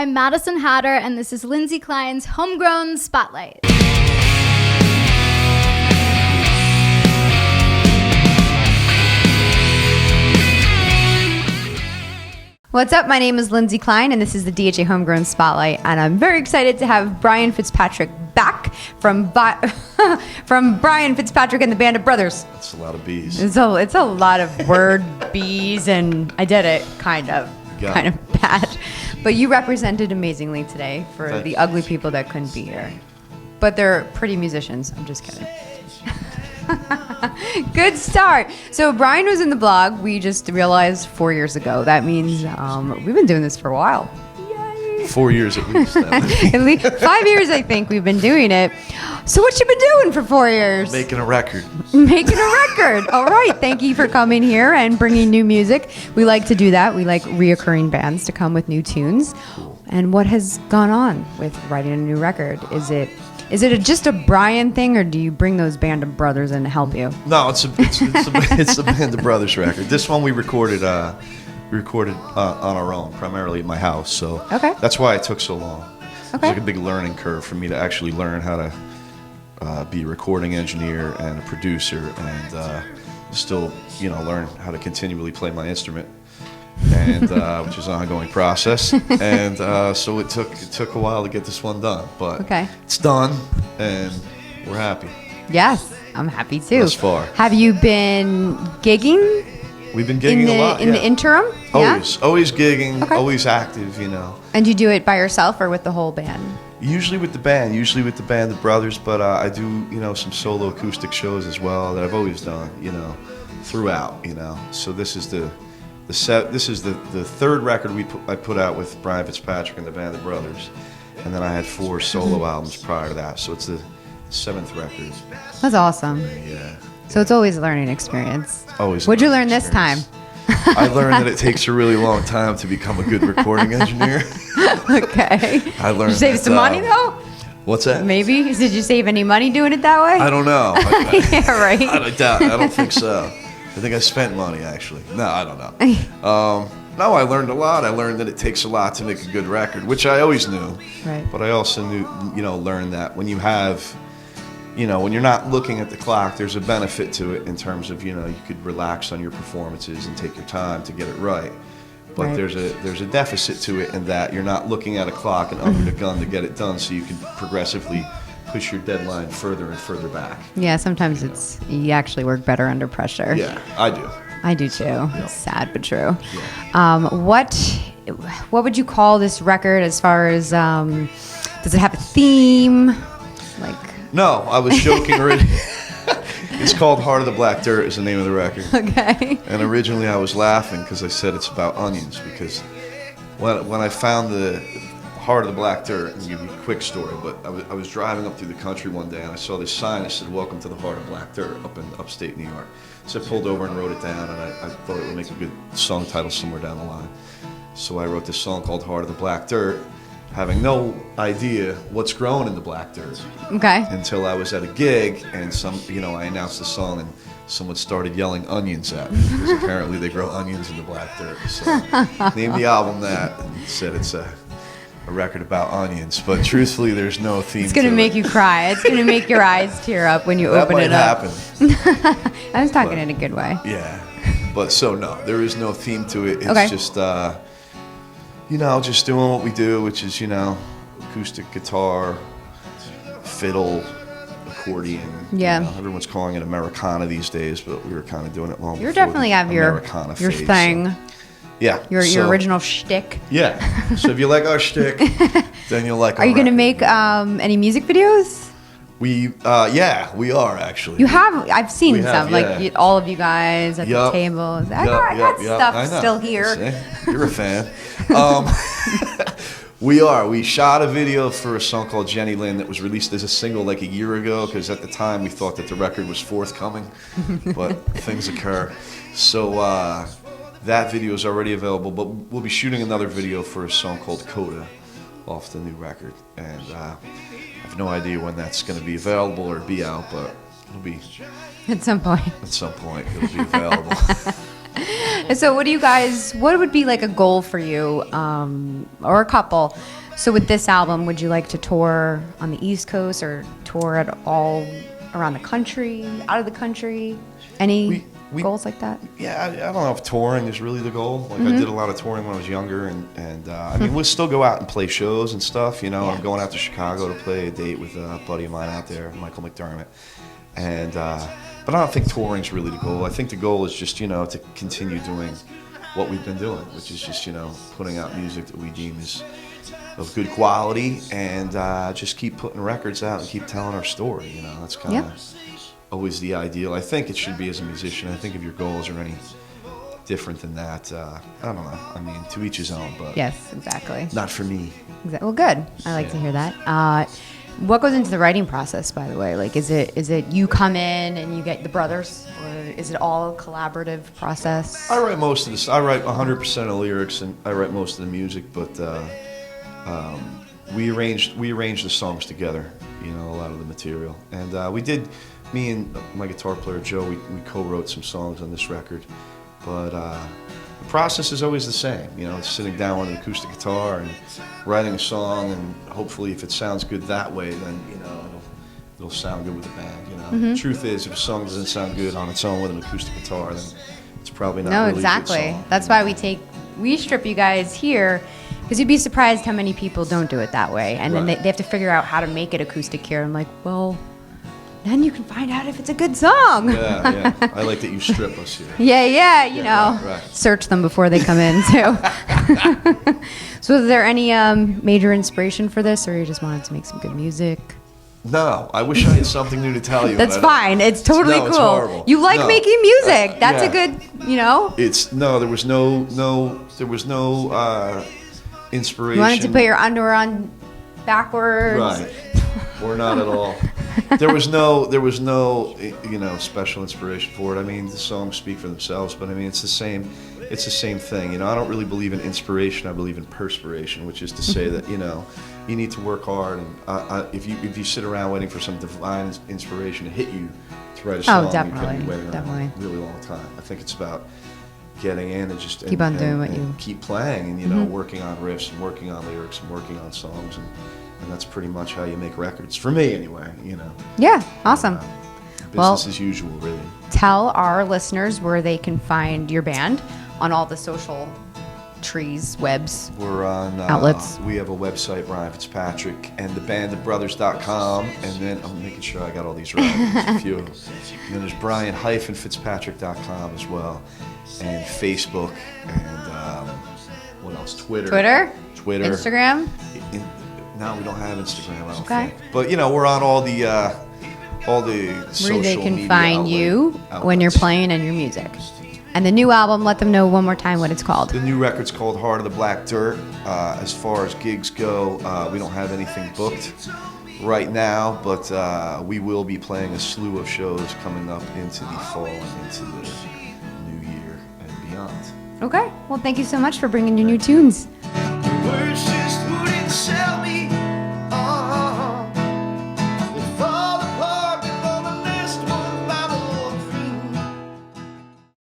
I'm Madison Hatter, and this is Lindsay Klein's Homegrown Spotlight. What's up? My name is Lindsay Klein, and this is the DHA Homegrown Spotlight, and I'm very excited to have Brian Fitzpatrick back from Brian Fitzpatrick and the Band of Brothers. That's a lot of bees. It's a lot of word bees, and I did it kind of bad. But you represented amazingly today for the ugly people that couldn't be here. But they're pretty musicians. I'm just kidding. Good start. So Brian was in the blog. We just realized 4 years ago. That means we've been doing this for a while. Yay. 4 years at least. At least 5 years, I think we've been doing it. So what you been doing for 4 years? Making a record. Making a record. All right. Thank you for coming here and bringing new music. We like to do that. We like reoccurring bands to come with new tunes. And what has gone on with writing a new record? Is it just a Brian thing, or do you bring those Band of Brothers in to help you? No, it's a Band of Brothers record. This one we recorded on our own, primarily at my house. So that's why it took so long. It was like a big learning curve for me to actually learn how to be a recording engineer and a producer, and still, learn how to continually play my instrument. And which is an ongoing process, and so it took a while to get this one done, but it's done, and we're happy. Yes, I'm happy too. Thus far. Have you been gigging? We've been gigging a lot. In the interim? Always gigging, always active, And you do it by yourself or with the whole band? Usually with the band, of Brothers, but I do some solo acoustic shows as well that I've always done, throughout, So this is the third record I put out with Brian Fitzpatrick and the Band of Brothers, and then I had 4 solo albums prior to that, so it's the 7th record. That's awesome. Yeah. So it's always a learning experience. Always. What'd you learn this time? I learned that it takes a really long time to become a good recording engineer. Okay. I learned. Did you save some money though? What's that? Maybe. Did you save any money doing it that way? I don't know. Yeah, right. I doubt. I don't think so. I think I spent money, actually. No, I don't know. No, I learned a lot. I learned that it takes a lot to make a good record, which I always knew. Right. But I also learned that when you have, when you're not looking at the clock, there's a benefit to it in terms of, you could relax on your performances and take your time to get it right. But there's a deficit to it in that you're not looking at a clock and under the gun to get it done, so you can progressively push your deadline further and further back. Yeah, sometimes you actually work better under pressure. Yeah, I do. I do too. Yep. It's sad but true. Yeah. What would you call this record as far as does it have a theme? No, I was joking already. It's called Heart of the Black Dirt is the name of the record. Okay. And originally I was laughing because I said it's about onions, because when I found the Heart of the Black Dirt, and give you a quick story, but I was driving up through the country one day and I saw this sign that said, "Welcome to the Heart of Black Dirt," up in upstate New York. So I pulled over and wrote it down, and I thought it would make a good song title somewhere down the line. So I wrote this song called Heart of the Black Dirt, having no idea what's growing in the black dirt. Okay. Until I was at a gig, and I announced the song, and someone started yelling onions at me, because apparently they grow onions in the black dirt. So named the album that, and said it's a record about onions, but truthfully there's no theme. It's going to make you cry. It's going to make your eyes tear up when you open it up. That might happen. I was talking in a good way. Yeah. But so no, there is no theme to it. It's just just doing what we do, which is, acoustic guitar, fiddle, accordion. Yeah. Everyone's calling it Americana these days, but we were kind of doing it long before. You definitely have your phase, thing. So. Yeah. Your original shtick. Yeah. So if you like our shtick, then you'll like our Are you going to record. make any music videos? We are actually. You have? I've seen some, yeah. all of you guys at the table. I got stuff still here. See? You're a fan. We shot a video for a song called Jenny Lynn that was released as a single a year ago, because at the time we thought that the record was forthcoming, but things occur. So that video is already available, but we'll be shooting another video for a song called Coda off the new record, and I have no idea when that's going to be available or be out, but it'll be at some point. At some point, it'll be available. So what would be like a goal for you, or a couple? So with this album, would you like to tour on the East Coast or tour at all around the country, out of the country? Any goals like that? Yeah, I don't know if touring is really the goal. Like I did a lot of touring when I was younger, and I mean, we'll still go out and play shows and stuff. You know, I'm going out to Chicago to play a date with a buddy of mine out there, Michael McDermott. And but I don't think touring's really the goal. I think the goal is just, you know, to continue doing what we've been doing, which is just, you know, putting out music that we deem is of good quality, and just keep putting records out and keep telling our story. You know, that's kind of always the ideal. I think it should be as a musician. I think if your goals are any different than that, I don't know. I mean, to each his own, but yes, exactly. Not for me. Well, good. I like to hear that. What goes into the writing process, by the way? Like, is it you come in and you get the brothers, or is it all a collaborative process? I write most of this. I write 100% of the lyrics, and I write most of the music, but we arranged the songs together, you know, a lot of the material. And we did, me and my guitar player Joe, we co-wrote some songs on this record. But the process is always the same, you know, it's sitting down with an acoustic guitar and writing a song, and hopefully if it sounds good that way, then, you know, it'll sound good with the band, you know. The truth is, if a song doesn't sound good on its own with an acoustic guitar, then it's probably not really exactly. a good song. That's why we strip you guys here, because you'd be surprised how many people don't do it that way. And then they have to figure out how to make it acoustic here. I'm like, well, then you can find out if it's a good song. Yeah. I like that you strip us here. Yeah, you know. Right. Search them before they come in, too. So is there any major inspiration for this, or you just wanted to make some good music? No, I wish I had something new to tell you. That's fine. It's totally cool. It's horrible. You like making music. That's a good, you know. There was no inspiration. You wanted to put your underwear on backwards. Right. Or not at all. There was no, you know, special inspiration for it. I mean, the songs speak for themselves, but I mean, it's the same thing. You know, I don't really believe in inspiration. I believe in perspiration, which is to say that, you know, you need to work hard, and if you sit around waiting for some divine inspiration to hit you to write a song, you're going to be waiting around a really long time. I think it's about getting in and just keep on doing what you keep playing, and, you know, working on riffs and working on lyrics and working on songs, and that's pretty much how you make records, for me anyway, you know. Yeah, awesome. Business as usual, really. Tell our listeners where they can find your band on all the social trees, webs, we're on outlets. We have a website, Brian Fitzpatrick, and thebandofbrothers.com, and then I'm making sure I got all these right. There's a few of them. And then there's Brian-Fitzpatrick.com as well, and Facebook, and what else? Twitter, Instagram. No, we don't have Instagram, I don't think. But, you know, we're on all the social media where they can find you when you're playing and your music. And the new album, let them know one more time what it's called. The new record's called Heart of the Black Dirt. As far as gigs go, we don't have anything booked right now, but we will be playing a slew of shows coming up into the fall and into the new year and beyond. Okay. Well, thank you so much for bringing your new tunes.